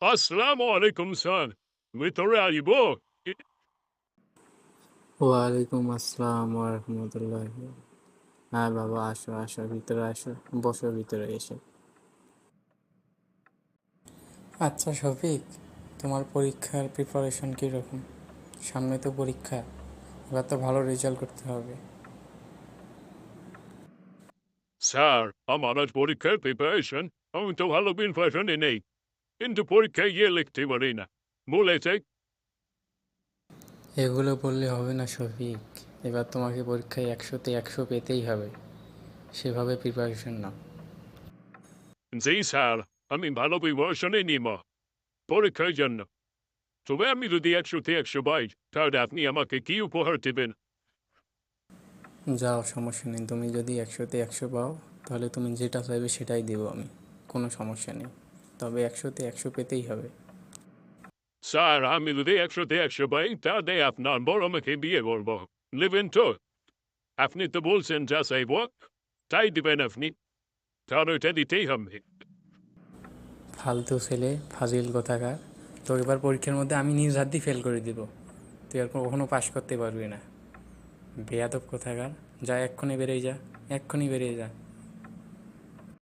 Assalamu alaikum, son. ভিতরে আইব? ওয়ালাইকুম আসসালাম ওরহমতুল্লাহ। হ্যাঁ বাবা, আসো আসো, ভিতরে আসো, বসো ভিতরে এসে। আচ্ছা শফিক, তোমার পরীক্ষার প্রিপারেশন কীরকম? সামনে তো পরীক্ষা, এবার তো ভালো রেজাল্ট করতে হবে। স্যার, আমার আজ পরীক্ষার প্রিপারেশন আমি তো ভালো প্রিপারেশনে নেই, কিন্তু পরীক্ষায় গিয়ে লিখতে পারি না। বলেছে এগুলো বললে হবে না শফিক, এবার তোমাকে পরীক্ষায় 100তে 100 পেতেই হবে, সেভাবে প্রিপারেশন নাও। জি স্যার, আমি ভালো প্রিপারেশনে নিব পরীক্ষার জন্য। তবে আমি যদি 100তে 100 পাই, তাহলে আপনি আমাকে কি উপহার দেবেন? যাও, সমস্যা নেই, তুমি যদি 100তে 100 পাও তাহলে তুমি যেটা চাইবে সেটাই দেবো আমি, কোনো সমস্যা নেই, তবে 100তে 100 পেতেই হবে। স্যার, আমি যদি 100তে 100 পাই, তাহলে আপনার বড় আমাকে বিয়ে করবো। নেবেন তো? আপনি তো বলছেন যা চাইব তাই দিবেন আপনি, তাহলে এটা দিতেই হবে। ফালতু ছেলে, ফাজিল কোথাকার, তো এবার পরীক্ষার মধ্যে আমি নিজ হাত দিয়ে ফেল করে দিব, তুই আর কখনো পাশ করতে পারবি না। বেয়াদব কোথাকার, যা এক্ষুনি বেরিয়ে যা, এক্ষুনি বেরিয়ে যা।